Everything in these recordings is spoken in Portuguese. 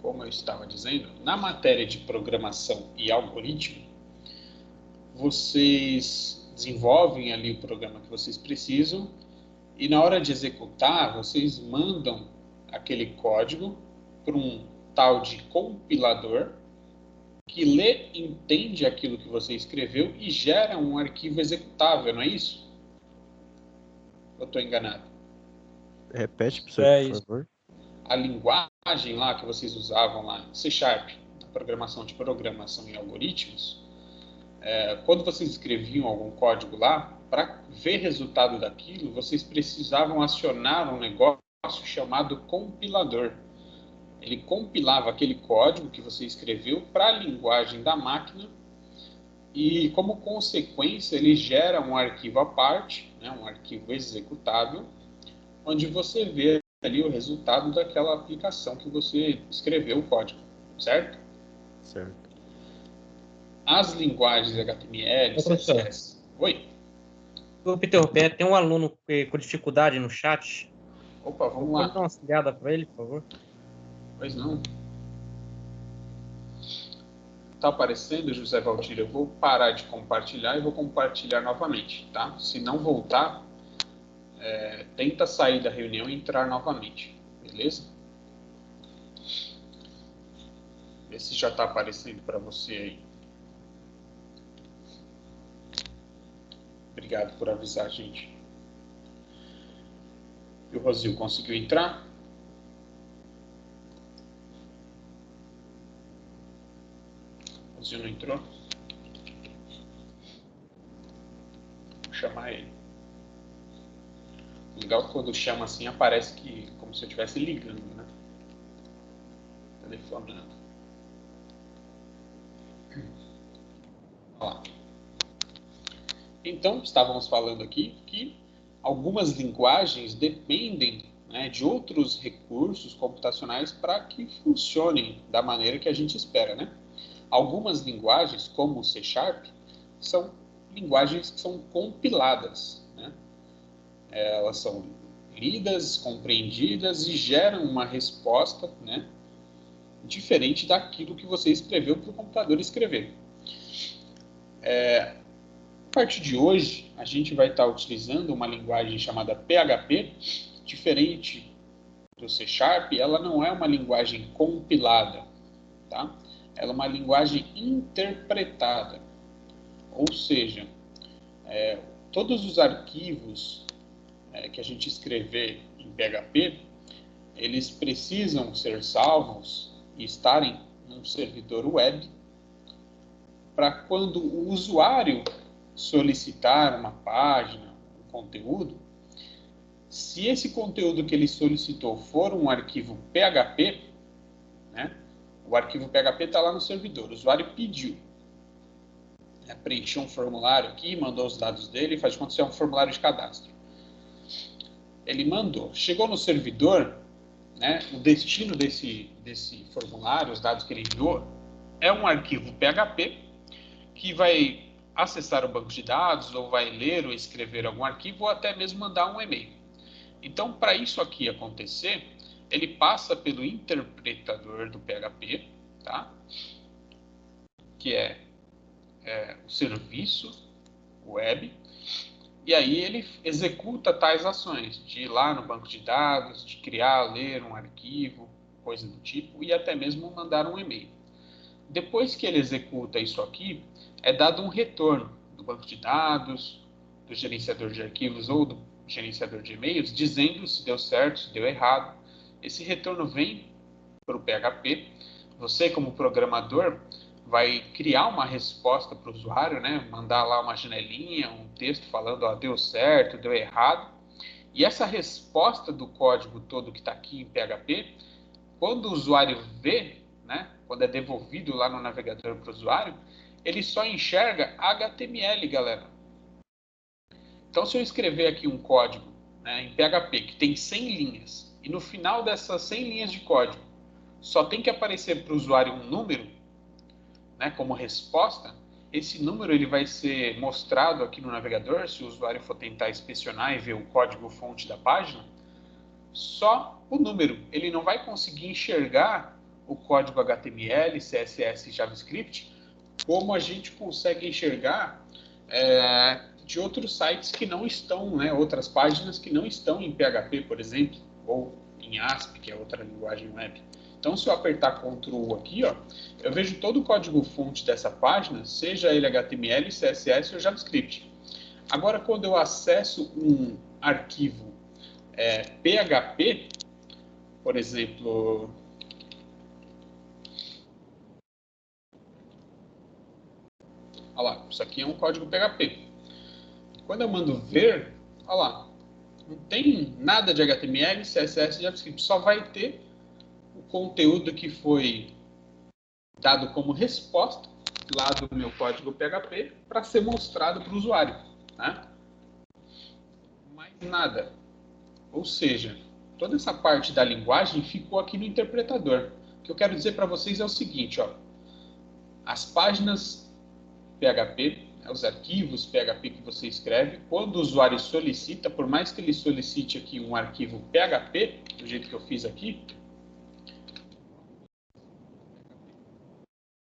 como eu estava dizendo, na matéria de programação e algoritmo, vocês desenvolvem ali o programa que vocês precisam e na hora de executar, vocês mandam aquele código para um tal de compilador que lê, entende aquilo que você escreveu e gera um arquivo executável, não é isso? Eu estou enganado? Repete, professor, por favor. A linguagem lá que vocês usavam lá, C#, na programação e algoritmos, quando vocês escreviam algum código lá, para ver resultado daquilo, vocês precisavam acionar um negócio chamado compilador. Ele compilava aquele código que você escreveu para a linguagem da máquina e, como consequência, ele gera um arquivo à parte, né, um arquivo executável, onde você vê ali o resultado daquela aplicação que você escreveu o código, certo? Certo. As linguagens HTML, CSS... Oi? Ô, Peter, tem um aluno com dificuldade no chat. Opa, vamos lá. Pode dar uma auxiliada para ele, por favor? Pois não. Tá aparecendo, José Valdir? Eu vou parar de compartilhar e vou compartilhar novamente, tá? Se não voltar, tenta sair da reunião e entrar novamente, beleza? Vê se já tá aparecendo para você aí. Obrigado por avisar, gente. E o Rosil conseguiu entrar? O Rosil não entrou? Vou chamar ele. Legal que quando chama assim, aparece que como se eu estivesse ligando, né? Telefonando. Olha lá. Então, estávamos falando aqui que algumas linguagens dependem, né, de outros recursos computacionais para que funcionem da maneira que a gente espera, né? Algumas linguagens, como o C#, são linguagens que são compiladas, né? Elas são lidas, compreendidas e geram uma resposta, né, diferente daquilo que você escreveu para o computador escrever. A partir de hoje, a gente vai estar utilizando uma linguagem chamada PHP, diferente do C#, ela não é uma linguagem compilada, tá? Ela é uma linguagem interpretada, ou seja, todos os arquivos que a gente escrever em PHP, eles precisam ser salvos e estarem num servidor web para quando o usuário solicitar uma página, um conteúdo, se esse conteúdo que ele solicitou for um arquivo PHP, né, o arquivo PHP está lá no servidor, o usuário pediu, preencheu um formulário aqui, mandou os dados dele, faz de conta que é um formulário de cadastro. Ele mandou, chegou no servidor, né, o destino desse formulário, os dados que ele enviou, é um arquivo PHP que vai acessar o banco de dados, ou vai ler ou escrever algum arquivo, ou até mesmo mandar um e-mail. Então, para isso aqui acontecer, ele passa pelo interpretador do PHP, tá? Que é o serviço web, e aí ele executa tais ações, de ir lá no banco de dados, de criar, ler um arquivo, coisa do tipo, e até mesmo mandar um e-mail. Depois que ele executa isso aqui, é dado um retorno do banco de dados, do gerenciador de arquivos ou do gerenciador de e-mails, dizendo se deu certo, se deu errado. Esse retorno vem para o PHP. Você, como programador, vai criar uma resposta para o usuário, né? Mandar lá uma janelinha, um texto falando, ó, deu certo, deu errado. E essa resposta do código todo que está aqui em PHP, quando o usuário vê, né? Quando é devolvido lá no navegador para o usuário, ele só enxerga HTML, galera. Então, se eu escrever aqui um código, né, em PHP que tem 100 linhas, e no final dessas 100 linhas de código só tem que aparecer para o usuário um número, né, como resposta, esse número ele vai ser mostrado aqui no navegador, se o usuário for tentar inspecionar e ver o código-fonte da página, só o número. Ele não vai conseguir enxergar o código HTML, CSS e JavaScript, como a gente consegue enxergar de outros sites que não estão, né, outras páginas que não estão em PHP, por exemplo, ou em ASP, que é outra linguagem web. Então, se eu apertar Ctrl U aqui, ó, eu vejo todo o código-fonte dessa página, seja ele HTML, CSS ou JavaScript. Agora, quando eu acesso um arquivo PHP, por exemplo, olha lá, isso aqui é um código PHP. Quando eu mando ver, olha lá, não tem nada de HTML, CSS e JavaScript, só vai ter o conteúdo que foi dado como resposta lá do meu código PHP para ser mostrado para o usuário, né? Mais nada. Ou seja, toda essa parte da linguagem ficou aqui no interpretador. O que eu quero dizer para vocês é o seguinte, ó, as páginas PHP, os arquivos PHP que você escreve, quando o usuário solicita, por mais que ele solicite aqui um arquivo PHP, do jeito que eu fiz aqui,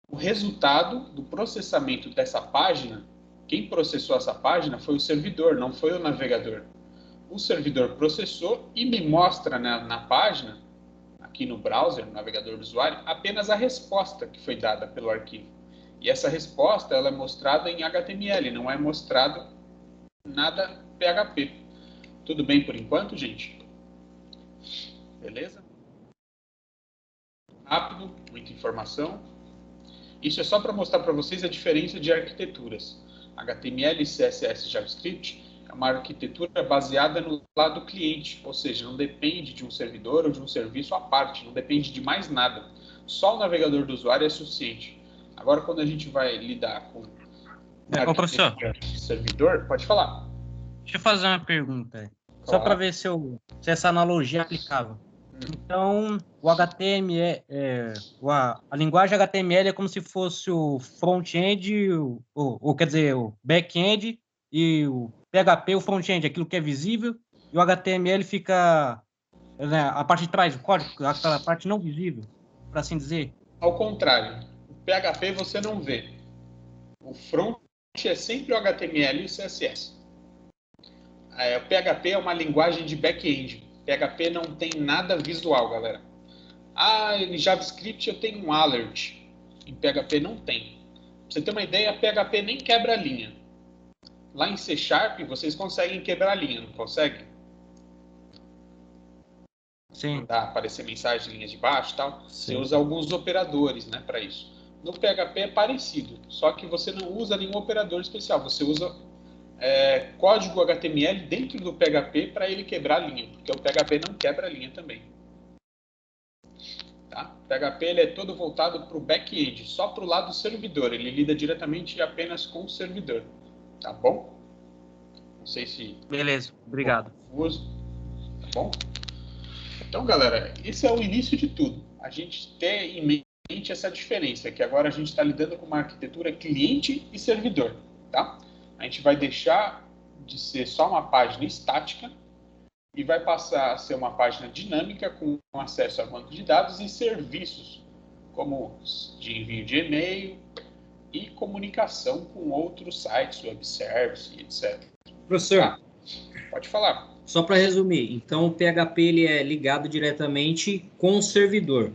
o resultado do processamento dessa página, quem processou essa página foi o servidor, não foi o navegador. O servidor processou e me mostra na página, aqui no browser, no navegador do usuário, apenas a resposta que foi dada pelo arquivo. E essa resposta ela é mostrada em HTML, não é mostrado nada PHP. Tudo bem por enquanto, gente? Beleza? Rápido, muita informação. Isso é só para mostrar para vocês a diferença de arquiteturas. HTML, CSS e JavaScript é uma arquitetura baseada no lado cliente, ou seja, não depende de um servidor ou de um serviço à parte, não depende de mais nada. Só o navegador do usuário é suficiente. Agora, quando a gente vai lidar com professor, servidor, pode falar. deixa eu fazer uma pergunta, só para ver se essa analogia é aplicável. Então, o HTML, a linguagem HTML é como se fosse o front-end, ou quer dizer, o back-end, e o PHP, o front-end, aquilo que é visível, e o HTML fica, né, a parte de trás, o código, aquela parte não visível, para assim dizer. Ao contrário, o PHP você não vê. O front é sempre o HTML e o CSS. O PHP é uma linguagem de back-end. PHP não tem nada visual, galera. Em JavaScript eu tenho um alert. Em PHP não tem. Pra você ter uma ideia, PHP nem quebra a linha. Lá em C Sharp vocês conseguem quebrar a linha, não conseguem? Sim. Mandar aparecer mensagem em linhas de baixo e tal. Sim. Você usa alguns operadores, né, para isso. No PHP é parecido, só que você não usa nenhum operador especial. Você usa código HTML dentro do PHP para ele quebrar a linha, porque o PHP não quebra a linha também. Tá? O PHP ele é todo voltado para o back-end, só para o lado servidor. Ele lida diretamente apenas com o servidor. Tá bom? Não sei se... Beleza, obrigado. Confuso. Tá bom? Então, galera, esse é o início de tudo. A gente ter em mente essa diferença, que agora a gente está lidando com uma arquitetura cliente e servidor. Tá? A gente vai deixar de ser só uma página estática e vai passar a ser uma página dinâmica com acesso a banco de dados e serviços, como de envio de e-mail e comunicação com outros sites, web service, etc. Professor, pode falar. Só para resumir, então o PHP ele é ligado diretamente com o servidor.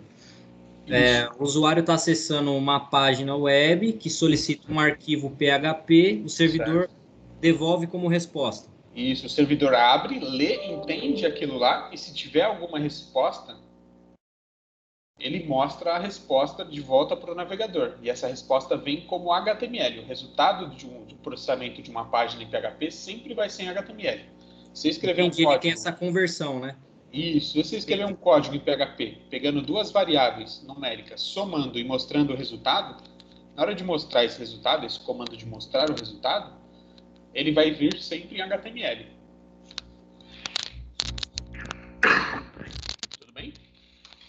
O usuário está acessando uma página web que solicita um arquivo PHP, o servidor devolve como resposta. Isso, o servidor abre, lê, entende aquilo lá e se tiver alguma resposta, ele mostra a resposta de volta para o navegador. E essa resposta vem como HTML. O resultado do processamento de uma página em PHP sempre vai ser em HTML. Você escrever um código... Ele tem essa conversão, né? Isso. Se você escrever um código em PHP, pegando duas variáveis numéricas, somando e mostrando o resultado, na hora de mostrar esse resultado, esse comando de mostrar o resultado, ele vai vir sempre em HTML. Tudo bem?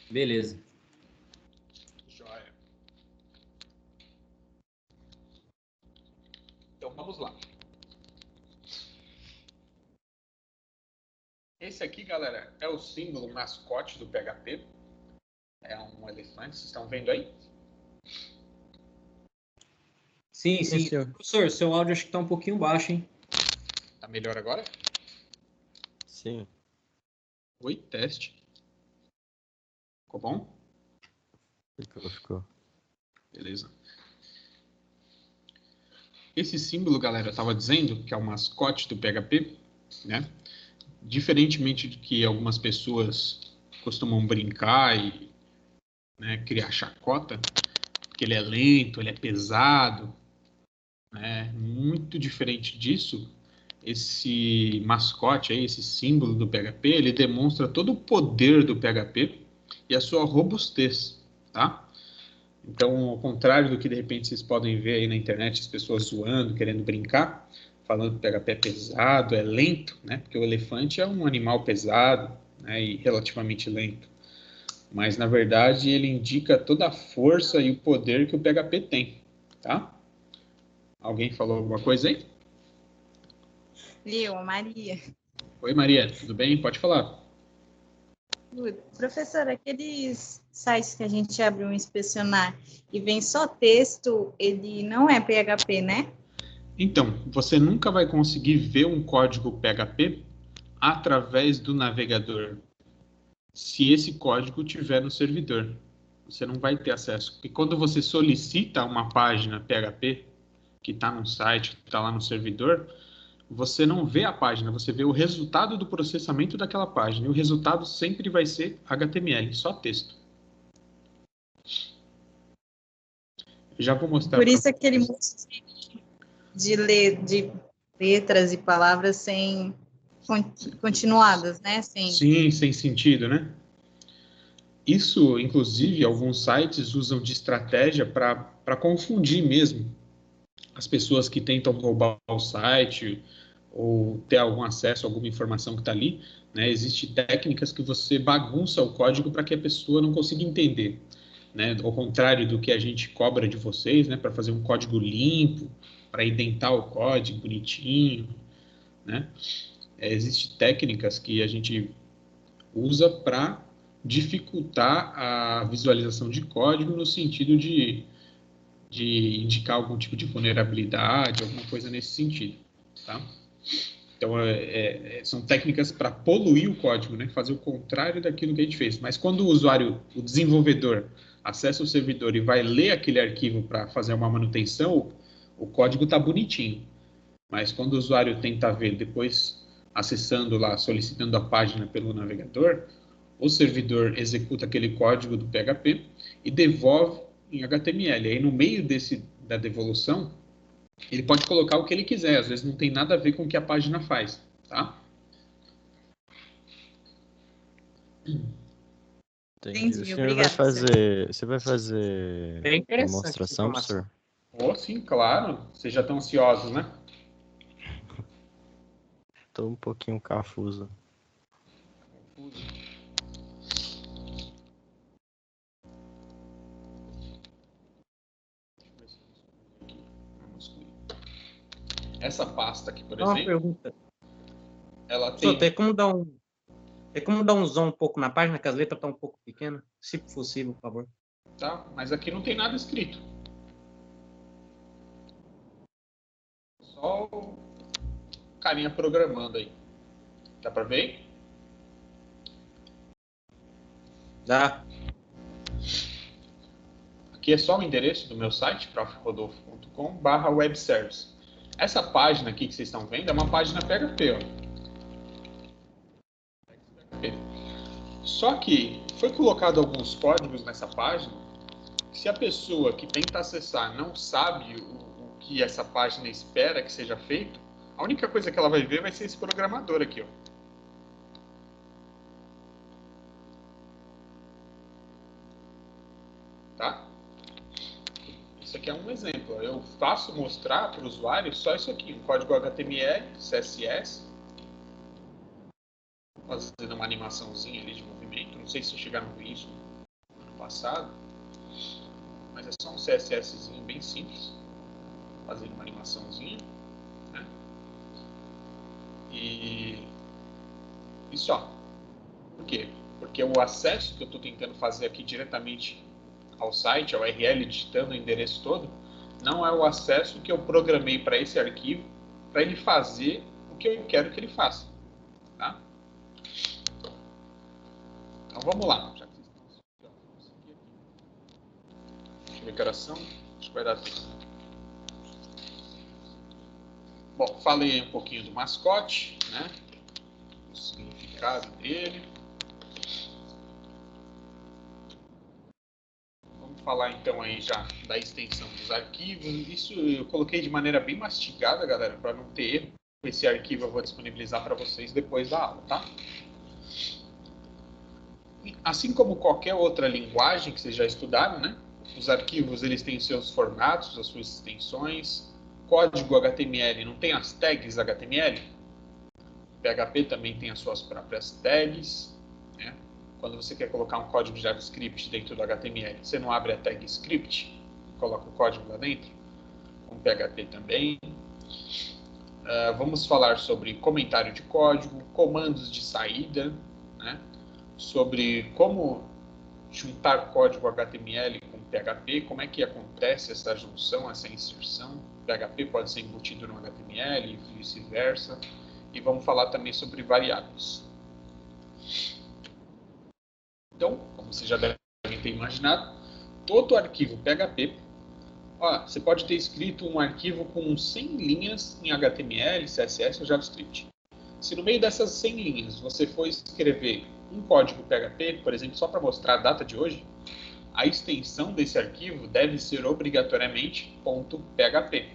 Beleza. Joia. Então vamos lá. Esse aqui, galera, é o símbolo mascote do PHP. É um elefante, vocês estão vendo aí? Sim, sim. Professor, seu áudio acho que está um pouquinho baixo, hein? Tá melhor agora? Sim. Oi, teste. Ficou bom? Ficou. Beleza. Esse símbolo, galera, eu estava dizendo que é o mascote do PHP, né? Diferentemente do que algumas pessoas costumam brincar e, né, criar chacota, porque ele é lento, ele é pesado, né? Muito diferente disso, esse mascote aí, esse símbolo do PHP, ele demonstra todo o poder do PHP e a sua robustez, tá? Então, ao contrário do que de repente vocês podem ver aí na internet, as pessoas zoando, querendo brincar, falando que o PHP é pesado, é lento, né? Porque o elefante é um animal pesado, né? E relativamente lento. Mas, na verdade, ele indica toda a força e o poder que o PHP tem, tá? Alguém falou alguma coisa aí? Maria. Oi, Maria, tudo bem? Pode falar. Professor, aqueles sites que a gente abre um inspecionar e vem só texto, ele não é PHP, né? Então, você nunca vai conseguir ver um código PHP através do navegador, se esse código estiver no servidor. Você não vai ter acesso. Porque quando você solicita uma página PHP, que está no site, que está lá no servidor, você não vê a página, você vê o resultado do processamento daquela página. E o resultado sempre vai ser HTML, só texto. Já vou mostrar. Por isso aquele monte de letras e palavras sem continuadas, né? Sim, sem sentido, né? Isso, inclusive, alguns sites usam de estratégia para confundir mesmo as pessoas que tentam roubar o site ou ter algum acesso a alguma informação que está ali, né? Existem técnicas que você bagunça o código para que a pessoa não consiga entender, né? Ao contrário do que a gente cobra de vocês, né? Para fazer um código limpo, para identar o código bonitinho, né? Existem técnicas que a gente usa para dificultar a visualização de código no sentido de indicar algum tipo de vulnerabilidade, alguma coisa nesse sentido, tá? Então, são técnicas para poluir o código, né? Fazer o contrário daquilo que a gente fez. Mas quando o usuário, o desenvolvedor, acessa o servidor e vai ler aquele arquivo para fazer uma manutenção, o código está bonitinho. Mas quando o usuário tenta ver depois, acessando lá, solicitando a página pelo navegador, o servidor executa aquele código do PHP e devolve em HTML. Aí, no meio da devolução, ele pode colocar o que ele quiser. Às vezes não tem nada a ver com o que a página faz, tá? Entendi. O senhor vai fazer... Você vai fazer demonstração, professor? Oh, sim, claro. Vocês já estão ansiosos, né? Estou um pouquinho confuso. Essa pasta aqui, por exemplo... Uma pergunta. Ela tem... Tem como dar um zoom um pouco na página, que as letras estão um pouco pequenas? Se possível, por favor. Tá, mas aqui não tem nada escrito. Só o carinha programando aí. Dá para ver? Dá. Aqui é só o endereço do meu site, profrodolfo.com/webservice. Essa página aqui que vocês estão vendo é uma página PHP, ó. Só que foi colocado alguns códigos nessa página. Se a pessoa que tenta acessar não sabe o que essa página espera que seja feito, a única coisa que ela vai ver vai ser esse programador aqui, ó. Tá? Isso aqui é um exemplo. Eu faço mostrar para o usuário só isso aqui, um código HTML, CSS, fazendo uma animaçãozinha ali de movimento. Não sei se vocês chegaram a ver isso no ano passado, mas é só um CSSzinho bem simples, fazendo uma animaçãozinha, né? E só. Por quê? porque o acesso que eu estou tentando fazer aqui diretamente ao site, ao URL, digitando o endereço todo, não é o acesso que eu programei para esse arquivo, para ele fazer o que eu quero que ele faça. Tá? Então vamos lá. Já que vocês estão aqui. Deixa eu ver que horas são. Acho que vai dar tempo. Bom, falei um pouquinho do mascote, né? O significado dele. Vamos falar então aí já da extensão dos arquivos. Isso eu coloquei de maneira bem mastigada, galera, para não ter erro. Esse arquivo eu vou disponibilizar para vocês depois da aula, tá? Assim como qualquer outra linguagem que vocês já estudaram, né? Os arquivos eles têm seus formatos, as suas extensões. Código HTML não tem as tags HTML? PHP também tem as suas próprias tags. Né? Quando você quer colocar um código JavaScript dentro do HTML, você não abre a tag script, coloca o código lá dentro? Com PHP também. Vamos falar sobre comentário de código, comandos de saída, né? Sobre como juntar código HTML com PHP, como é que acontece essa junção, essa inserção. PHP pode ser embutido no HTML e vice-versa. E vamos falar também sobre variáveis. Então, como vocês já devem ter imaginado, todo arquivo PHP, você pode ter escrito um arquivo com 100 linhas em HTML, CSS ou JavaScript. Se no meio dessas 100 linhas você for escrever um código PHP, por exemplo, só para mostrar a data de hoje, a extensão desse arquivo deve ser obrigatoriamente .php,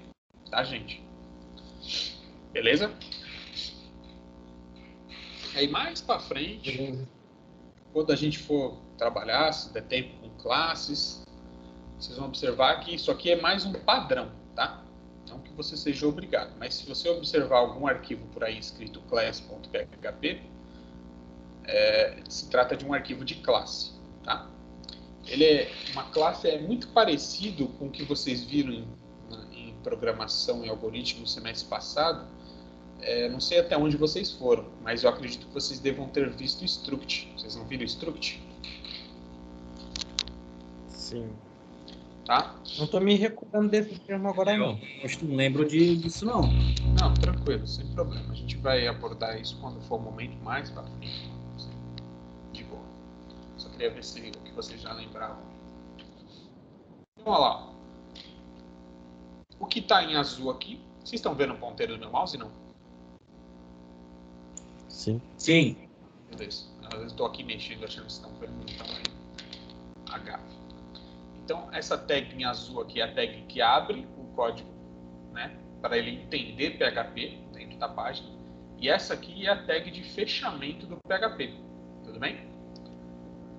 tá, gente? Beleza? Aí mais para frente, quando a gente for trabalhar, se der tempo com classes, vocês vão observar que isso aqui é mais um padrão, tá? Não que você seja obrigado, mas se você observar algum arquivo por aí escrito class.php, se trata de um arquivo de classe, tá? Uma classe é muito parecido com o que vocês viram em programação e algoritmo no semestre passado. Não sei até onde vocês foram, mas eu acredito que vocês devam ter visto struct. Vocês não viram struct? Sim. Tá? Não estou me recordando desse termo agora, não. Acho que não lembro disso, não. Não, tranquilo, sem problema. A gente vai abordar isso quando for o momento mais para frente. De boa. Só queria ver se o que vocês já lembravam. Então, olha lá. O que está em azul aqui? Vocês estão vendo o ponteiro do meu mouse, não? Sim. Sim. Beleza. Eu estou aqui mexendo, achando que vocês estão vendo o tamanho H. Então, essa tag em azul aqui é a tag que abre o código, né, para ele entender PHP dentro da página. E essa aqui é a tag de fechamento do PHP. Tudo bem?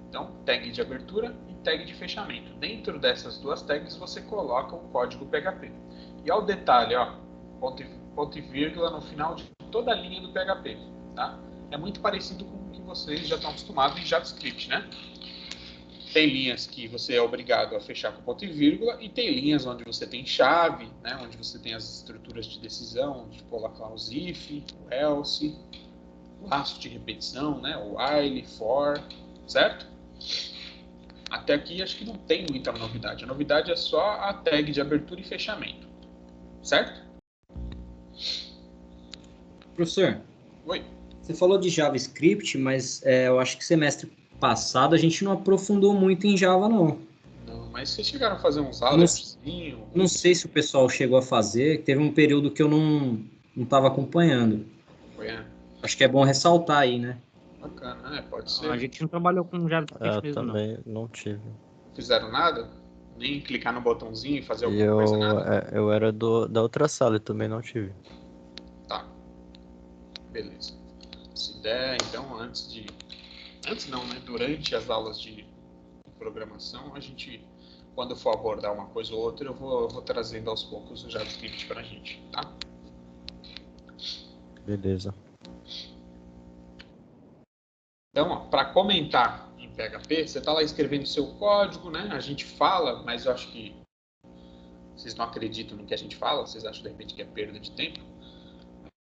Então, tag de abertura e tag de fechamento. Dentro dessas duas tags, você coloca o código PHP. E ao detalhe, ó, ponto e vírgula no final de toda a linha do PHP. Tá? É muito parecido com o que vocês já estão acostumados em JavaScript, né? Tem linhas que você é obrigado a fechar com ponto e vírgula, e tem linhas onde você tem chave, né, onde você tem as estruturas de decisão, onde colocar os if, o else, o laço de repetição, né, o while, for, certo? Até aqui acho que não tem muita novidade. A novidade é só a tag de abertura e fechamento, certo? Professor, Oi. Você falou de JavaScript, mas eu acho que semestre passado a gente não aprofundou muito em Java, não. Não, mas vocês chegaram a fazer uns alertzinhos? Não sei se o pessoal chegou a fazer. Teve um período que eu não estava acompanhando. Acho que é bom ressaltar aí, né? Bacana, pode ser. A gente não trabalhou com JavaScript mesmo, também não tive. Fizeram nada? Nem clicar no botãozinho e fazer alguma coisa, nada? Eu era da outra sala e também não tive. Tá. Beleza. Se der, então, durante as aulas de programação, a gente, quando for abordar uma coisa ou outra, eu vou trazendo aos poucos o JavaScript pra gente, tá? Beleza. Então, para comentar em PHP, você está lá escrevendo seu código, né? A gente fala, mas eu acho que vocês não acreditam no que a gente fala, vocês acham de repente que é perda de tempo.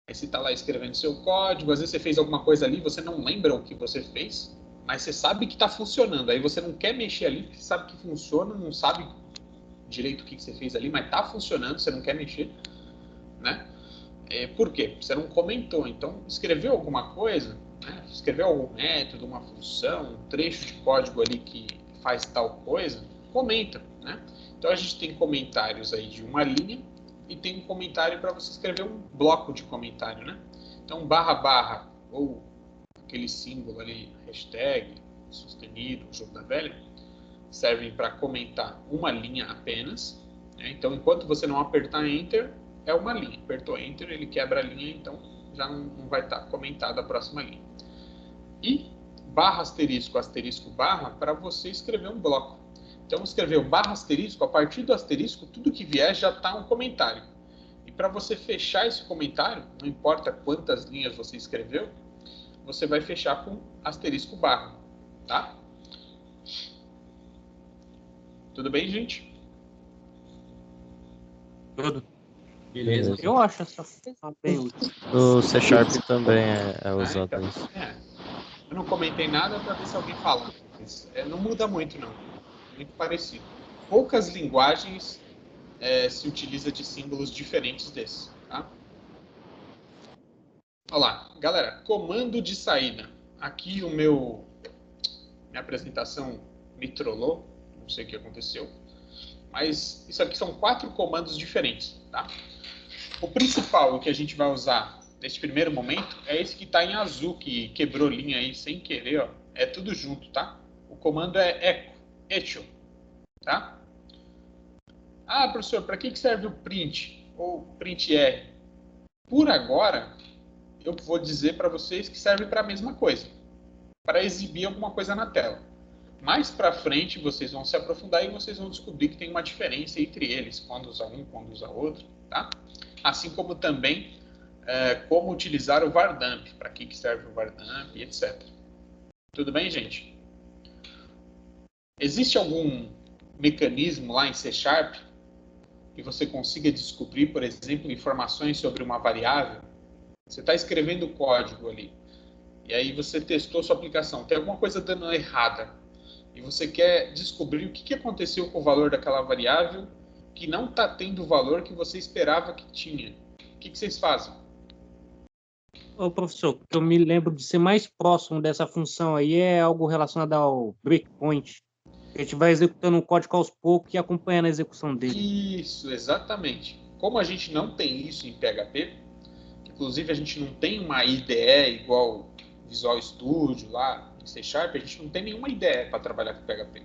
Aí você está lá escrevendo seu código, às vezes você fez alguma coisa ali, você não lembra o que você fez, mas você sabe que está funcionando. Aí você não quer mexer ali, porque você sabe que funciona, não sabe direito o que você fez ali, mas está funcionando, você não quer mexer, né? Por quê? Você não comentou. Então, escreveu alguma coisa, né? Escreveu algum método, uma função, um trecho de código ali que faz tal coisa, comenta, né? Então, a gente tem comentários aí de uma linha e tem um comentário para você escrever um bloco de comentário, né? Então, // ou aquele símbolo ali, hashtag, sustenido, jogo da velha, servem para comentar uma linha apenas, né? Então, enquanto você não apertar Enter, é uma linha. Apertou Enter, ele quebra a linha, então já não vai estar comentada a próxima linha. E /, asterisco, barra, para você escrever um bloco. Então, escrever o /, a partir do asterisco, tudo que vier já está um comentário. E para você fechar esse comentário, não importa quantas linhas você escreveu, você vai fechar com asterisco barra, tá? Tudo bem, gente? Tudo. Beleza. Eu acho essa função bem útil. O C# também é usado então, isso. Eu não comentei nada para ver se alguém fala. Mas, não muda muito, não. Muito parecido. Poucas linguagens se utiliza de símbolos diferentes desses, tá? Olha lá, galera, comando de saída. Aqui minha apresentação me trollou, não sei o que aconteceu, mas isso aqui são 4 comandos diferentes, tá? O principal, o que a gente vai usar nesse primeiro momento, é esse que está em azul, que quebrou linha aí sem querer, ó. É tudo junto, tá? O comando é echo, tá? Ah, professor, para que serve o print ou print R? Por agora, eu vou dizer para vocês que serve para a mesma coisa, para exibir alguma coisa na tela. Mais para frente, vocês vão se aprofundar e vocês vão descobrir que tem uma diferença entre eles, quando usa um, quando usa outro, tá? Assim como também como utilizar o vardamp, para que serve o vardamp, etc. Tudo bem, gente? Existe algum mecanismo lá em C# que você consiga descobrir, por exemplo, informações sobre uma variável? Você está escrevendo código ali, e aí você testou sua aplicação, tem alguma coisa dando errada, e você quer descobrir o que aconteceu com o valor daquela variável que não está tendo o valor que você esperava que tinha. O que vocês fazem? Ô, professor, o que eu me lembro de ser mais próximo dessa função aí é algo relacionado ao breakpoint. A gente vai executando o código aos poucos e acompanhando a execução dele. Isso, exatamente. Como a gente não tem isso em PHP, inclusive a gente não tem uma IDE igual Visual Studio lá em C#, a gente não tem nenhuma IDE para trabalhar com PHP.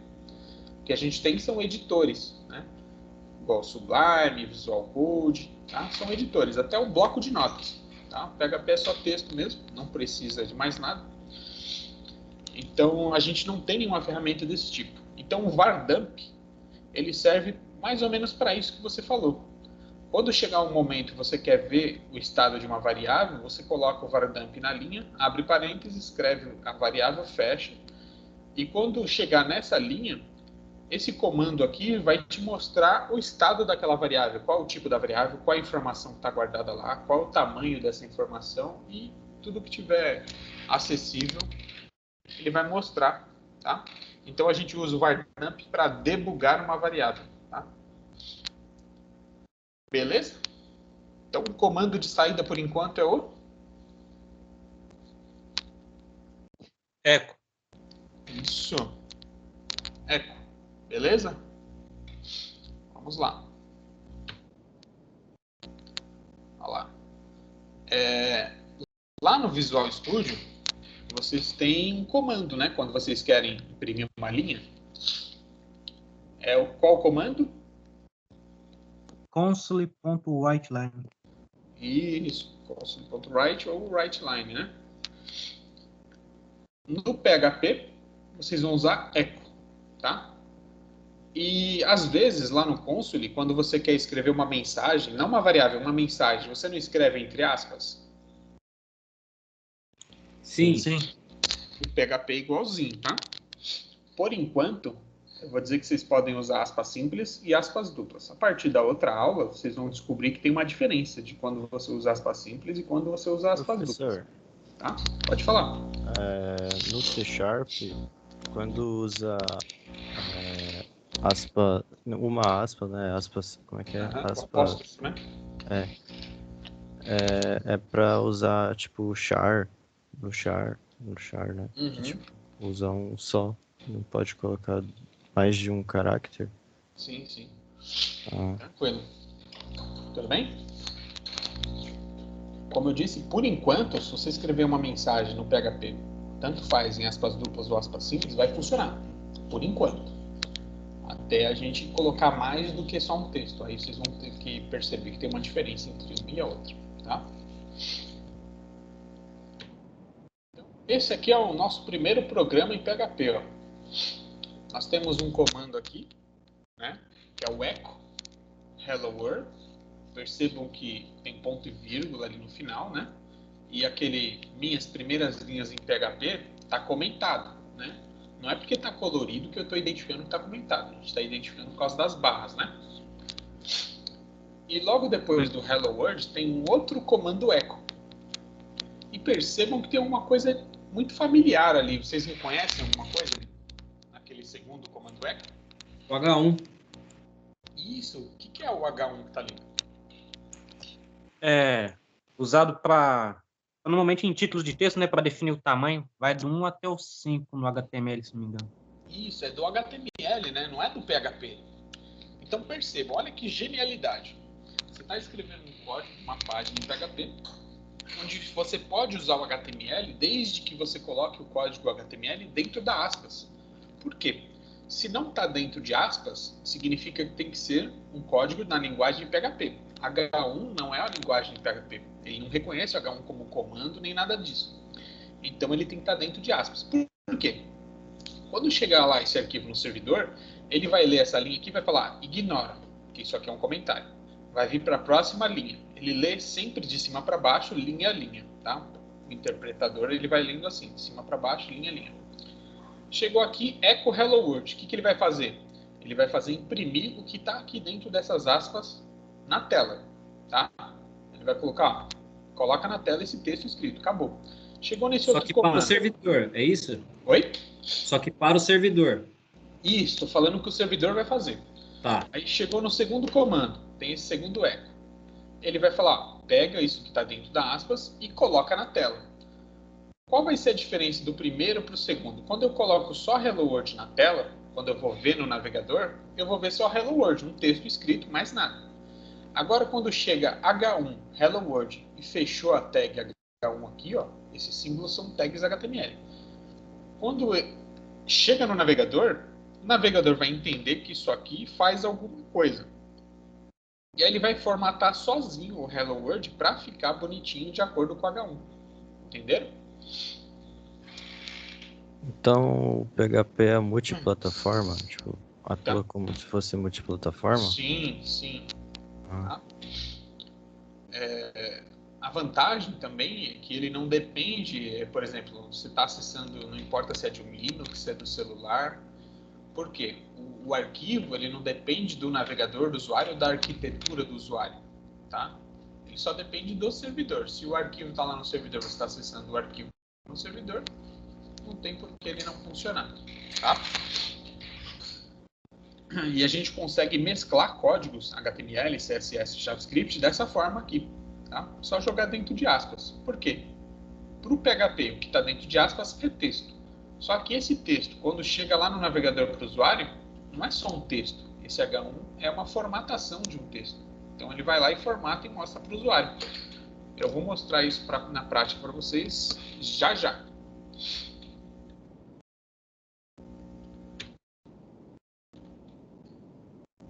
O que a gente tem são editores, né? Igual Sublime, Visual Code, tá? São editores, até o bloco de notas. Tá? PHP é só texto mesmo, não precisa de mais nada. Então, a gente não tem nenhuma ferramenta desse tipo. Então, o vardamp, ele serve mais ou menos para isso que você falou. Quando chegar um momento que você quer ver o estado de uma variável, você coloca o vardamp na linha, abre parênteses, escreve a variável, fecha. E quando chegar nessa linha, esse comando aqui vai te mostrar o estado daquela variável, qual o tipo da variável, qual a informação que está guardada lá, qual o tamanho dessa informação e tudo que tiver acessível, ele vai mostrar, tá? Então a gente usa o vardamp para debugar uma variável, tá? Beleza? Então o comando de saída por enquanto é o echo. Isso. Echo. Beleza? Vamos lá. Olha lá. Lá no Visual Studio, vocês têm um comando, né? Quando vocês querem imprimir uma linha. Qual o comando? Console.writeLine. Isso, console.write ou writeLine, né? No PHP, vocês vão usar echo, tá? E às vezes lá no console, quando você quer escrever uma mensagem, não uma variável, uma mensagem, você não escreve entre aspas? Sim. O PHP é igualzinho, tá? Por enquanto, eu vou dizer que vocês podem usar aspas simples e aspas duplas. A partir da outra aula, vocês vão descobrir que tem uma diferença de quando você usa aspas simples e quando você usa aspas duplas. Tá? Pode falar. No C Sharp, quando usa aspa, uma aspa, né? Aspas, como é que é? Apóstrofo, né? É para usar, tipo, char, no char, né? Que, tipo, usa um só, não pode colocar mais de um caractere. Sim. Tranquilo. Tudo bem? Como eu disse, por enquanto, se você escrever uma mensagem no PHP, tanto faz em aspas duplas ou aspas simples, vai funcionar. Por enquanto. Até a gente colocar mais do que só um texto. Aí vocês vão ter que perceber que tem uma diferença entre uma e a outra. Tá? Então, esse aqui é o nosso primeiro programa em PHP. Ó. Nós temos um comando aqui, né, que é o echo hello world. Percebam que tem ponto e vírgula ali no final, né? E aquele minhas primeiras linhas em PHP está comentado, né? Não é porque está colorido que eu estou identificando que está comentado. A gente está identificando por causa das barras, né? E logo depois do hello world tem um outro comando echo. E percebam que tem uma coisa muito familiar ali. Vocês reconhecem alguma coisa naquele segundo comando echo? O H1. Isso. O que é o H1 que está ali? É usado para, normalmente em títulos de texto, né, para definir o tamanho, vai do 1 até o 5 no HTML, se não me engano. Isso, é do HTML, né? Não é do PHP. Então perceba, olha que genialidade. Você está escrevendo um código, uma página em PHP, onde você pode usar o HTML desde que você coloque o código HTML dentro da aspas. Por quê? Se não está dentro de aspas, significa que tem que ser um código na linguagem de PHP. H1 não é a linguagem de PHP. Ele não reconhece o H1 como comando nem nada disso. Então ele tem que estar dentro de aspas. Por quê? Quando chegar lá esse arquivo no servidor, ele vai ler essa linha aqui e vai falar, ignora, que isso aqui é um comentário. Vai vir para a próxima linha. Ele lê sempre de cima para baixo, linha a linha. Tá? O interpretador ele vai lendo assim, de cima para baixo, linha a linha. Chegou aqui, echo hello world. O que ele vai fazer? Ele vai fazer imprimir o que está aqui dentro dessas aspas na tela. Tá? Ele vai colocar, coloca na tela esse texto escrito. Acabou. Chegou nesse outro comando. Para o servidor, é isso? Oi? Só que para o servidor. Isso, estou falando que o servidor vai fazer. Tá. Aí chegou no segundo comando, tem esse segundo echo. Ele vai falar, pega isso que está dentro da aspas e coloca na tela. Qual vai ser a diferença do primeiro para o segundo? Quando eu coloco só Hello World na tela, quando eu vou ver no navegador, eu vou ver só Hello World, um texto escrito, mais nada. Agora, quando chega H1, Hello World, e fechou a tag H1 aqui, ó, esses símbolos são tags HTML. Quando chega no navegador, o navegador vai entender que isso aqui faz alguma coisa. E aí ele vai formatar sozinho o Hello World para ficar bonitinho de acordo com o H1. Entenderam? Então o PHP é multiplataforma? Tipo, atua como se fosse multiplataforma? Sim. Tá? A vantagem também é que ele não depende, por exemplo, você está acessando, não importa se é de um Linux, se é do celular. Por quê? O arquivo ele não depende do navegador do usuário ou da arquitetura do usuário. Tá? Ele só depende do servidor. Se o arquivo está lá no servidor, você está acessando o arquivo no servidor, não tem por que ele não funcionar. Tá? E a gente consegue mesclar códigos HTML, CSS, JavaScript dessa forma aqui. Tá? Só jogar dentro de aspas. Por quê? Para o PHP, o que está dentro de aspas é texto. Só que esse texto, quando chega lá no navegador para o usuário, não é só um texto. Esse H1 é uma formatação de um texto. Então ele vai lá e formata e mostra para o usuário. Eu vou mostrar isso na prática para vocês já.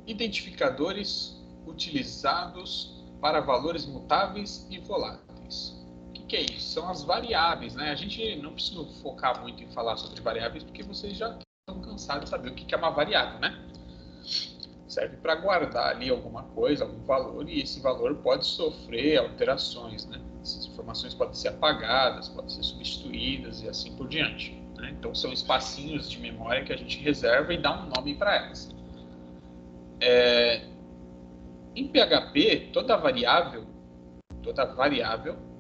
Identificadores utilizados para valores mutáveis e voláteis. O que é isso? São as variáveis, né? A gente não precisa focar muito em falar sobre variáveis, porque vocês já estão cansados de saber o que é uma variável, né? Serve para guardar ali alguma coisa, algum valor, e esse valor pode sofrer alterações, né? Essas informações podem ser apagadas, podem ser substituídas e assim por diante, né? Então são espacinhos de memória que a gente reserva e dá um nome para elas. Em PHP, toda variável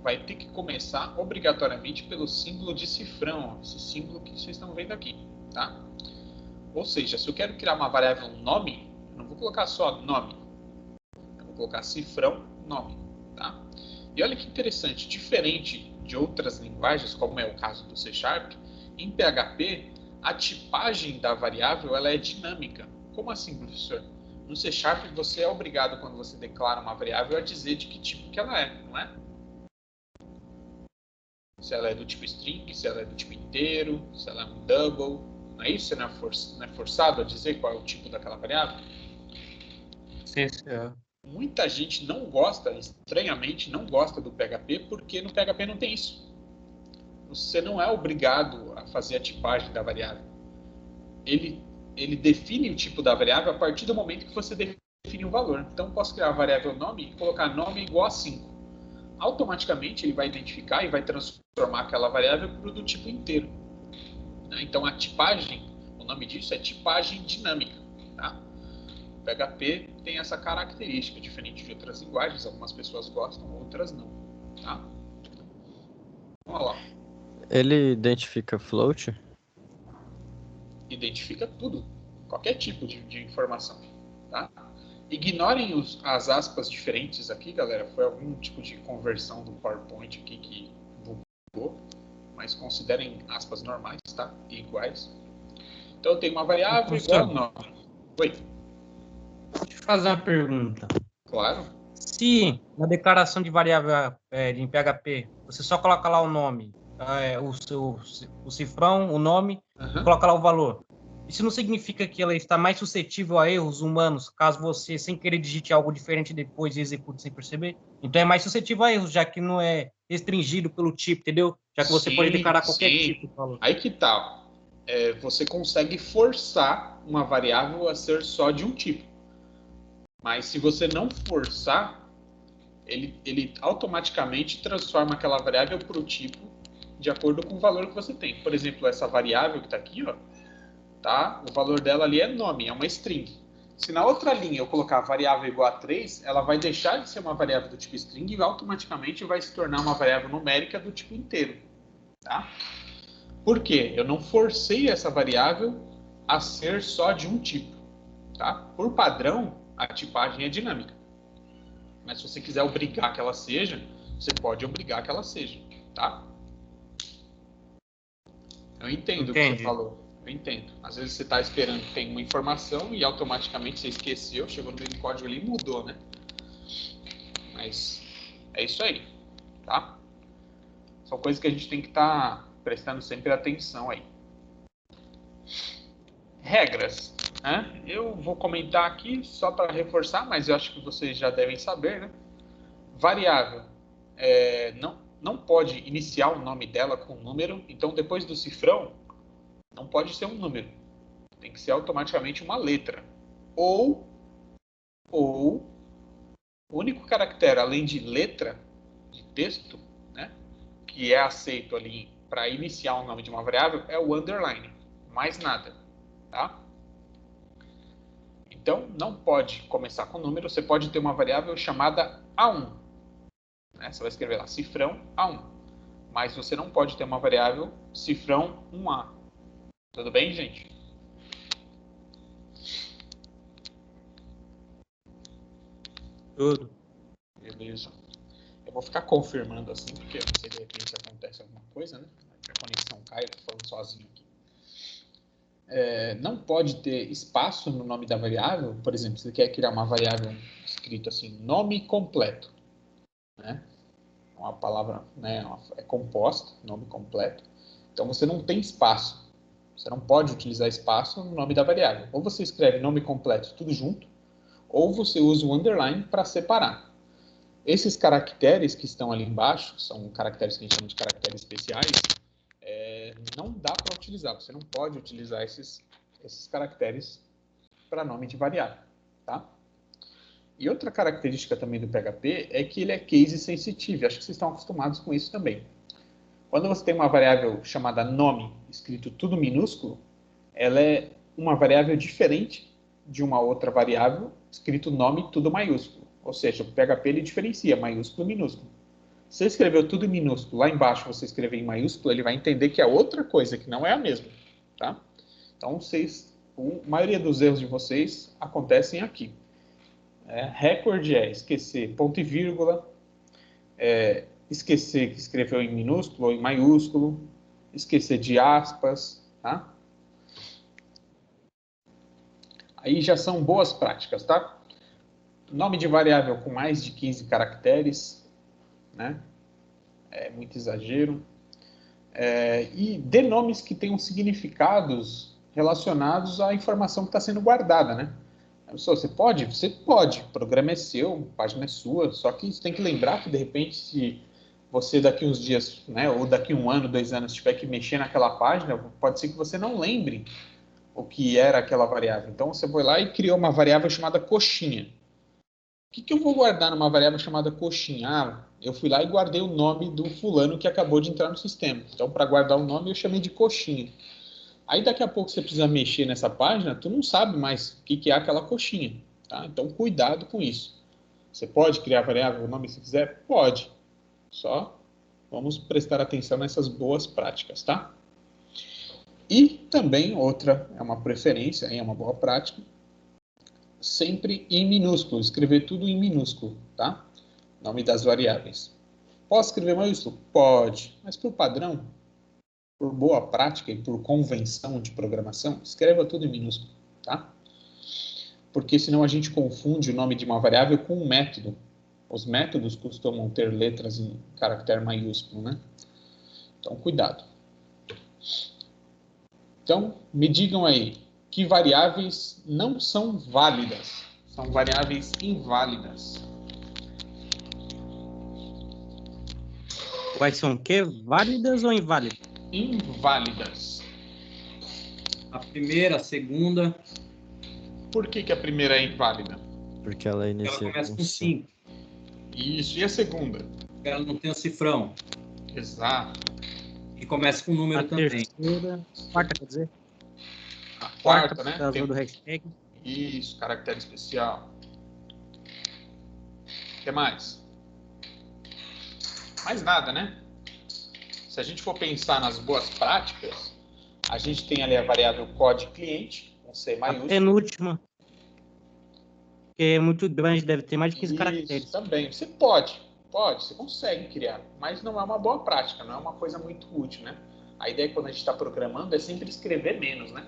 vai ter que começar obrigatoriamente pelo símbolo de cifrão, esse símbolo que vocês estão vendo aqui, tá? Ou seja, se eu quero criar uma variável nome, eu não vou colocar só nome, eu vou colocar cifrão nome, tá? E olha que interessante, diferente de outras linguagens, como é o caso do C#, em PHP, a tipagem da variável ela é dinâmica. Como assim, professor? No C# você é obrigado, quando você declara uma variável, a dizer de que tipo que ela é, não é? Se ela é do tipo string, se ela é do tipo inteiro, se ela é um double, não é isso? Você não é forçado a dizer qual é o tipo daquela variável? Sim, senhor. Muita gente não gosta, estranhamente, não gosta do PHP, porque no PHP não tem isso. Você não é obrigado a fazer a tipagem da variável. Ele define o tipo da variável a partir do momento que você define o valor. Então, eu posso criar a variável nome e colocar nome igual a 5. Automaticamente, ele vai identificar e vai transformar aquela variável para o do tipo inteiro. Então, a tipagem, o nome disso é tipagem dinâmica. Tá? O PHP tem essa característica, diferente de outras linguagens. Algumas pessoas gostam, outras não. Tá? Vamos lá. Ele identifica float? Identifica tudo, qualquer tipo de informação, tá? Ignorem as aspas diferentes aqui, galera. Foi algum tipo de conversão do PowerPoint aqui que bugou, mas considerem aspas normais, tá? Iguais. Então eu tenho uma variável igual ao nome. Oi. Deixa eu fazer uma pergunta. Claro. Se na declaração de variável em PHP você só coloca lá o nome, o cifrão, o nome, e coloca lá o valor, isso não significa que ela está mais suscetível a erros humanos caso você, sem querer, digite algo diferente depois e execute sem perceber? Então é mais suscetível a erros, já que não é restringido pelo tipo, entendeu? Já que você pode declarar qualquer tipo de valor. Aí que tá. Você consegue forçar uma variável a ser só de um tipo. Mas se você não forçar, ele automaticamente transforma aquela variável para o tipo de acordo com o valor que você tem. Por exemplo, essa variável que está aqui, ó, tá? O valor dela ali é nome, é uma string. Se na outra linha eu colocar variável igual a 3, ela vai deixar de ser uma variável do tipo string e automaticamente vai se tornar uma variável numérica do tipo inteiro. Tá? Por quê? Eu não forcei essa variável a ser só de um tipo. Tá? Por padrão, a tipagem é dinâmica. Mas se você quiser obrigar que ela seja, você pode obrigar que ela seja. Tá? Eu entendo o que você falou. Eu entendo. Às vezes você está esperando que tenha uma informação e automaticamente você esqueceu, chegou no meio do código ali e mudou, né? Mas é isso aí, tá? São coisas que a gente tem que estar prestando sempre atenção aí. Regras, né? Eu vou comentar aqui só para reforçar, mas eu acho que vocês já devem saber, né? Variável. Não pode iniciar o nome dela com número, então depois do cifrão, não pode ser um número. Tem que ser automaticamente uma letra. Ou o único caractere, além de letra, de texto, né, que é aceito ali para iniciar o nome de uma variável, é o underline. Mais nada. Tá? Então, não pode começar com número. Você pode ter uma variável chamada A1. Né? Você vai escrever lá, cifrão A1. Mas você não pode ter uma variável cifrão 1A. Tudo bem, gente? Tudo. Beleza. Eu vou ficar confirmando assim, porque eu não sei de repente se acontece alguma coisa, né? A conexão cai, eu tô falando sozinho aqui. Não pode ter espaço no nome da variável. Por exemplo, você quer criar uma variável escrito assim, nome completo. Né? Uma palavra, né, é composta, nome completo. Então você não tem espaço. Você não pode utilizar espaço no nome da variável. Ou você escreve nome completo tudo junto, ou você usa o underline para separar. Esses caracteres que estão ali embaixo, são caracteres que a gente chama de caracteres especiais, não dá para utilizar. Você não pode utilizar esses caracteres para nome de variável. Tá? E outra característica também do PHP é que ele é case sensitive. Acho que vocês estão acostumados com isso também. Quando você tem uma variável chamada nome, escrito tudo minúsculo, ela é uma variável diferente de uma outra variável escrito nome tudo maiúsculo. Ou seja, o PHP ele diferencia maiúsculo e minúsculo. Se você escreveu tudo em minúsculo, lá embaixo você escrever em maiúsculo, ele vai entender que é outra coisa, que não é a mesma, tá? Então, a maioria dos erros de vocês acontecem aqui. Recorde é esquecer ponto e vírgula, esquecer que escreveu em minúsculo ou em maiúsculo, esquecer de aspas, tá? Aí já são boas práticas, tá? Nome de variável com mais de 15 caracteres, né? É muito exagero. E dê nomes que tenham significados relacionados à informação que está sendo guardada, né? Você pode? Você pode. O programa é seu, a página é sua, só que você tem que lembrar que, de repente, se você daqui uns dias, né, ou daqui 1 ano, 2 anos, tiver que mexer naquela página, pode ser que você não lembre o que era aquela variável. Então, você foi lá e criou uma variável chamada coxinha. O que eu vou guardar numa variável chamada coxinha? Eu fui lá e guardei o nome do fulano que acabou de entrar no sistema. Então, para guardar o nome, eu chamei de coxinha. Aí, daqui a pouco, você precisa mexer nessa página, tu não sabe mais o que é aquela coxinha. Tá? Então, cuidado com isso. Você pode criar variável, o nome se quiser? Pode. Só vamos prestar atenção nessas boas práticas, tá? E também, outra, é uma preferência, é uma boa prática, sempre em minúsculo, escrever tudo em minúsculo, tá? Nome das variáveis. Posso escrever maiúsculo? Pode, mas por padrão, por boa prática e por convenção de programação, escreva tudo em minúsculo, tá? Porque senão a gente confunde o nome de uma variável com um método. Os métodos costumam ter letras em caractere maiúsculo, né? Então, cuidado. Então, me digam aí, que variáveis não são válidas? São variáveis inválidas. Quais são o quê? Válidas ou inválidas? Inválidas. A primeira, a segunda. Por que a primeira é inválida? Porque ela Ela inicia começa com com 5. Isso. E a segunda? Ela não tem o cifrão. Exato. E começa com número A também. terceira, quarta, quer dizer? A quarta, né? Por causa do hashtag. Isso, caractere especial. O que mais? Mais nada, né? Se a gente for pensar nas boas práticas, a gente tem ali a variável code cliente, com C A maiúsculo. penúltima. Que é muito grande, deve ter mais de 15 Isso, caracteres. também. Você pode, você consegue criar, mas não é uma boa prática, não é uma coisa muito útil, né? A ideia quando a gente está programando é sempre escrever menos, né?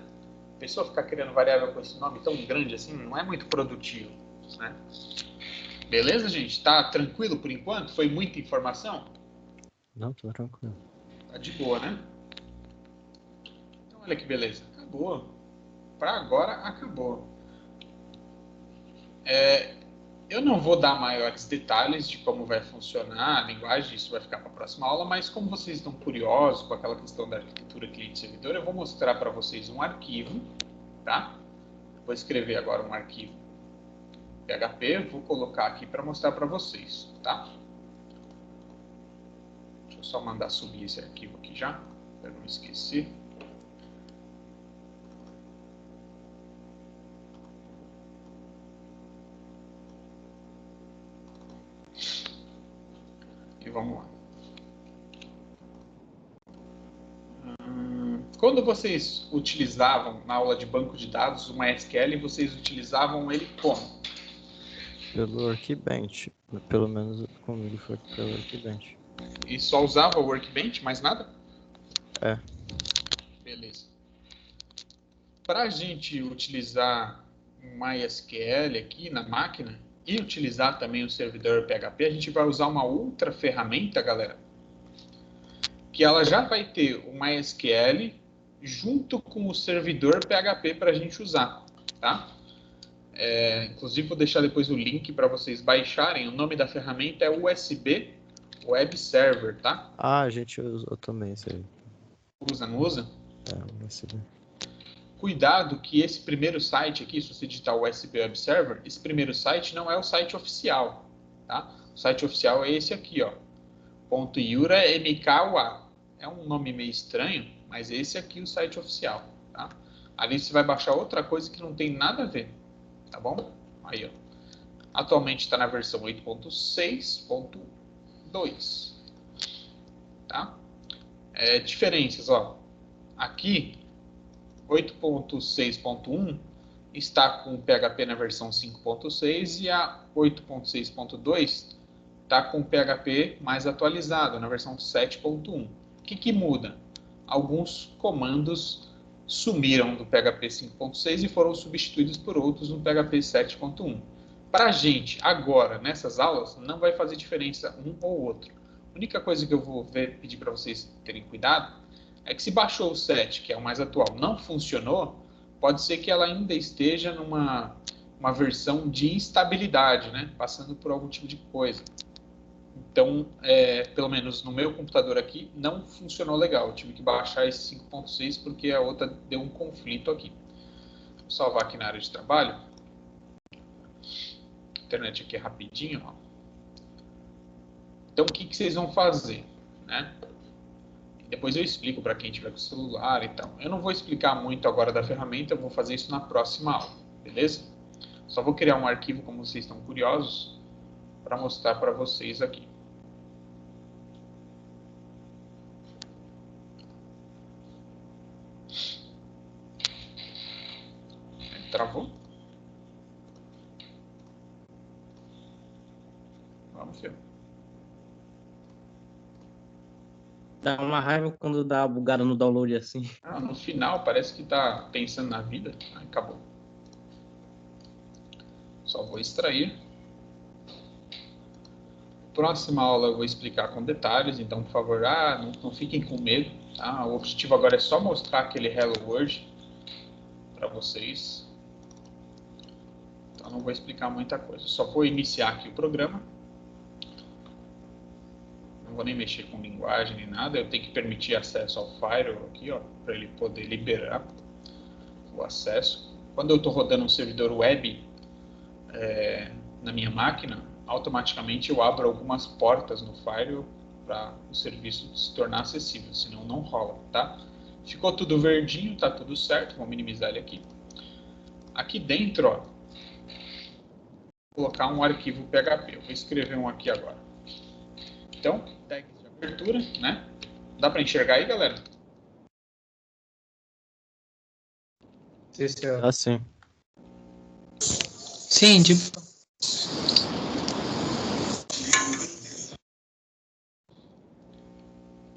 A pessoa ficar criando variável com esse nome tão grande assim não é muito produtivo, né? Beleza, gente? Tá tranquilo por enquanto? Foi muita informação? Não, tô tranquilo. Tá de boa, né? Então, olha que beleza. Acabou. Para agora, acabou. Eu não vou dar maiores detalhes de como vai funcionar a linguagem, isso vai ficar para a próxima aula, mas como vocês estão curiosos com aquela questão da arquitetura cliente-servidor, eu vou mostrar para vocês um arquivo, tá? Vou escrever agora um arquivo PHP, vou colocar aqui para mostrar para vocês, tá? Deixa eu só mandar subir esse arquivo aqui já, para não esquecer. E vamos lá. Quando vocês utilizavam na aula de banco de dados o MySQL, vocês utilizavam ele como? Pelo Workbench. Pelo menos comigo foi pelo Workbench. E só usava o Workbench, mais nada? É. Beleza. Para a gente utilizar o MySQL aqui na máquina e utilizar também o servidor PHP, a gente vai usar uma outra ferramenta, galera, que ela já vai ter o MySQL junto com o servidor PHP para a gente usar, tá? Inclusive, vou deixar depois o link para vocês baixarem. O nome da ferramenta é USB Web Server, tá? Ah, a gente usou também isso aí. Usa, não usa? É, USB. Cuidado que esse primeiro site aqui, se você digitar USB Web Server, esse primeiro site não é o site oficial, tá? O site oficial é esse aqui, ó. .iura MKUA. É um nome meio estranho, mas esse aqui é o site oficial, tá? Ali você vai baixar outra coisa que não tem nada a ver, tá bom? Aí, ó. Atualmente está na versão 8.6.2, tá? Diferenças, ó. Aqui, 8.6.1 está com o PHP na versão 5.6 e a 8.6.2 está com o PHP mais atualizado, na versão 7.1. O que muda? Alguns comandos sumiram do PHP 5.6 e foram substituídos por outros no PHP 7.1. Para a gente, agora, nessas aulas, não vai fazer diferença um ou outro. A única coisa que eu vou pedir para vocês terem cuidado é que se baixou o 7, que é o mais atual, não funcionou, pode ser que ela ainda esteja numa versão de instabilidade, né? Passando por algum tipo de coisa. Então, pelo menos no meu computador aqui, não funcionou legal. Eu tive que baixar esse 5.6 porque a outra deu um conflito aqui. Vou salvar aqui na área de trabalho. A internet aqui é rapidinho. Ó. Então, o que vocês vão fazer? Né? Depois eu explico para quem tiver com celular e tal. Eu não vou explicar muito agora da ferramenta, eu vou fazer isso na próxima aula, beleza? Só vou criar um arquivo, como vocês estão curiosos, para mostrar para vocês aqui. Travou? Vamos ver. Dá uma raiva quando dá bugada no download assim. No final parece que está pensando na vida. Acabou. Só vou extrair. Próxima aula eu vou explicar com detalhes, então por favor, não fiquem com medo. Tá? O objetivo agora é só mostrar aquele Hello World para vocês. Então não vou explicar muita coisa. Só vou iniciar aqui o programa. Não vou nem mexer com linguagem nem nada. Eu tenho que permitir acesso ao firewall aqui, ó, para ele poder liberar o acesso. Quando eu estou rodando um servidor web na minha máquina, automaticamente eu abro algumas portas no firewall para o serviço se tornar acessível, senão não rola, tá? Ficou tudo verdinho, tá tudo certo, vou minimizar ele aqui. Aqui dentro, ó, vou colocar um arquivo PHP, eu vou escrever um aqui agora. Então, tags de abertura, né? Dá para enxergar aí, galera? Sim, senhor. Ah, sim. Sim, tipo.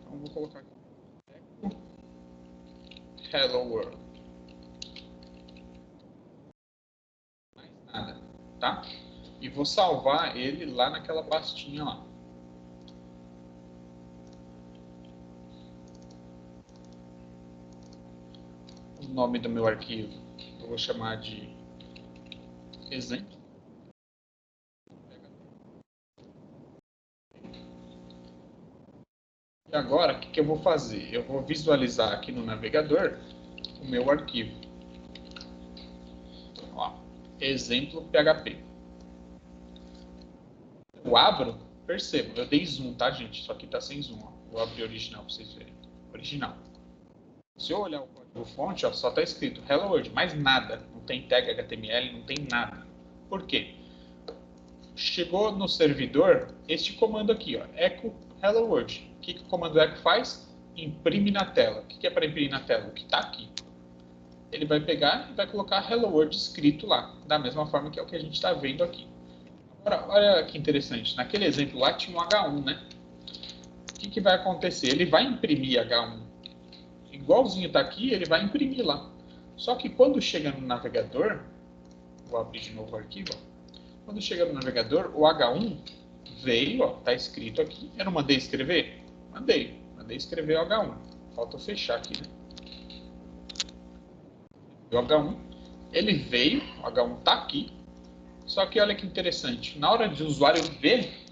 Então, vou colocar aqui. Hello World. Mais nada, tá? E vou salvar ele lá naquela pastinha lá. O nome do meu arquivo eu vou chamar de exemplo. E agora, o que eu vou fazer? Eu vou visualizar aqui no navegador o meu arquivo. Então, ó, exemplo PHP. Eu abro, percebo, eu dei zoom, tá, gente? Isso aqui tá sem zoom, ó. Vou abrir original para vocês verem. Original. Se eu olhar o código fonte, ó, só tá escrito Hello World, mais nada. Não tem tag HTML, não tem nada. Por quê? Chegou no servidor este comando aqui, ó, echo Hello World. O que o comando echo faz? Imprime na tela. O que é para imprimir na tela? O que está aqui. Ele vai pegar e vai colocar Hello World escrito lá, da mesma forma que é o que a gente está vendo aqui. Agora, olha que interessante. Naquele exemplo lá tinha um H1, né? O que vai acontecer? Ele vai imprimir H1. Igualzinho está aqui, ele vai imprimir lá. Só que quando chega no navegador, vou abrir de novo o arquivo, ó. Quando chega no navegador, o H1 veio, ó, tá escrito aqui. Eu não mandei escrever? Mandei escrever o H1. Falta eu fechar aqui, né? O H1, ele veio, o H1 tá aqui. Só que olha que interessante, na hora de o usuário ver,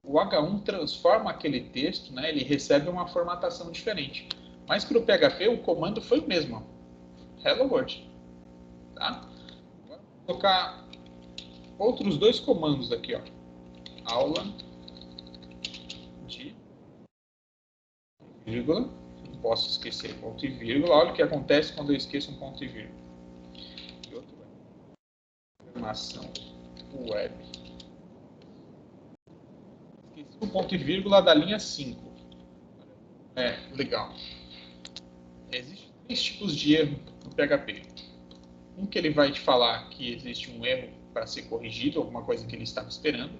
o H1 transforma aquele texto, né? Ele recebe uma formatação diferente. Mas para o PHP, o comando foi o mesmo, ó. Hello World. Tá? Agora vou colocar outros dois comandos aqui, ó. Aula de vírgula. Não posso esquecer ponto e vírgula. Olha o que acontece quando eu esqueço um ponto e vírgula. E outro é programação web. Esqueci o ponto e vírgula da linha 5. Legal. Existem 3 tipos de erro no PHP. Um que ele vai te falar que existe um erro para ser corrigido, alguma coisa que ele estava esperando.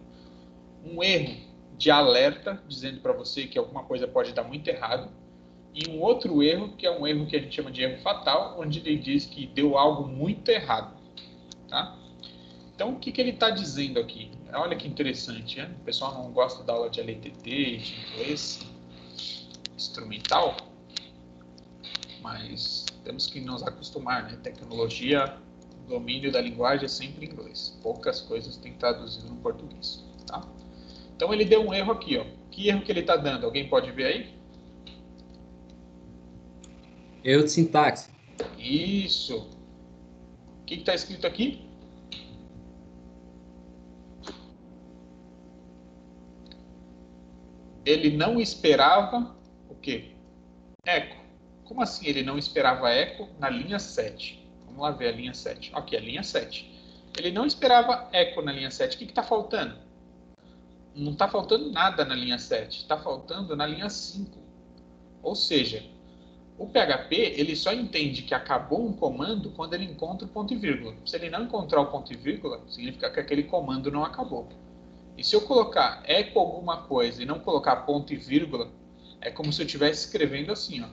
Um erro de alerta, dizendo para você que alguma coisa pode dar muito errado. E um outro erro, que é um erro que a gente chama de erro fatal, onde ele diz que deu algo muito errado. Tá? Então, o que ele está dizendo aqui? Olha que interessante, né? O pessoal não gosta da aula de LTT e de inglês instrumental, mas temos que nos acostumar, né? Tecnologia, domínio da linguagem é sempre em inglês. Poucas coisas tem traduzido no português, tá? Então, ele deu um erro aqui, ó. Que erro que ele está dando? Alguém pode ver aí? Erro de sintaxe. Isso. O que está escrito aqui? Ele não esperava o quê? Eco. Como assim ele não esperava eco na linha 7? Vamos lá ver a linha 7. Aqui, a linha 7. Ele não esperava eco na linha 7. O que está faltando? Não está faltando nada na linha 7. Está faltando na linha 5. Ou seja, o PHP ele só entende que acabou um comando quando ele encontra o ponto e vírgula. Se ele não encontrar o ponto e vírgula, significa que aquele comando não acabou. E se eu colocar eco alguma coisa e não colocar ponto e vírgula, é como se eu estivesse escrevendo assim, ó.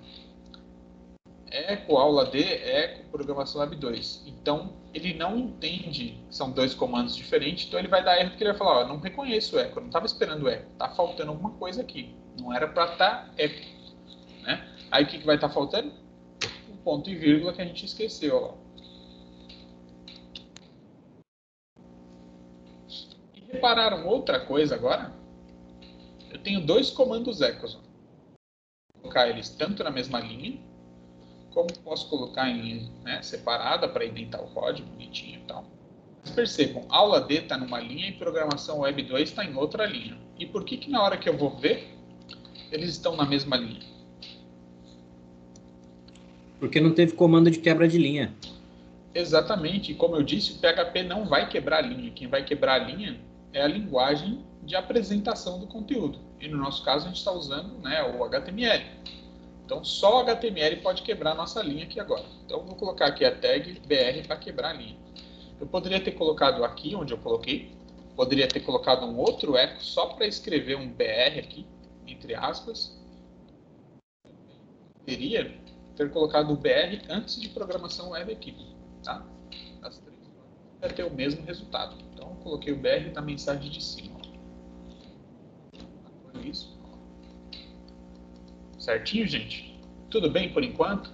Eco aula D, eco programação web 2. Então, ele não entende que são 2 comandos diferentes, então ele vai dar erro porque ele vai falar, ó, não reconheço o eco, eu não estava esperando o eco, está faltando alguma coisa aqui. Não era para estar eco. Né? Aí o que vai estar faltando? O ponto e vírgula que a gente esqueceu, ó. Repararam outra coisa agora? Eu tenho 2 comandos ecos. Vou colocar eles tanto na mesma linha, como posso colocar em linha, né, separada para indentar o código bonitinho e tal. Mas percebam, aula D está numa linha e programação web 2 está em outra linha. E por que na hora que eu vou ver, eles estão na mesma linha? Porque não teve comando de quebra de linha. Exatamente. E como eu disse, o PHP não vai quebrar a linha. Quem vai quebrar a linha é a linguagem de apresentação do conteúdo. E no nosso caso, a gente está usando, né, o HTML. Então, só o HTML pode quebrar a nossa linha aqui agora. Então, eu vou colocar aqui a tag BR para quebrar a linha. Eu poderia ter colocado aqui, onde eu coloquei. Poderia ter colocado um outro eco só para escrever um BR aqui, entre aspas. Poderia ter colocado o BR antes de programação web aqui. Tá? As 3 vai ter o mesmo resultado. Então, eu coloquei o BR na mensagem de cima. Agora isso. Certinho, gente? Tudo bem por enquanto?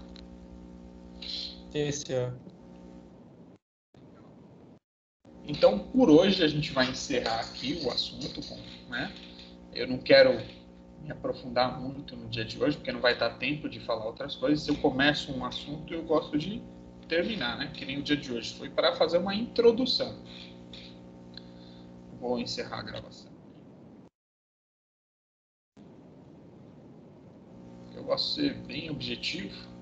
Sim, senhor. Então, por hoje, a gente vai encerrar aqui o assunto. Né? Eu não quero me aprofundar muito no dia de hoje, porque não vai dar tempo de falar outras coisas. Se eu começo um assunto, eu gosto de terminar, né? Que nem o dia de hoje. Foi para fazer uma introdução. Vou encerrar a gravação. Eu gosto de ser bem objetivo.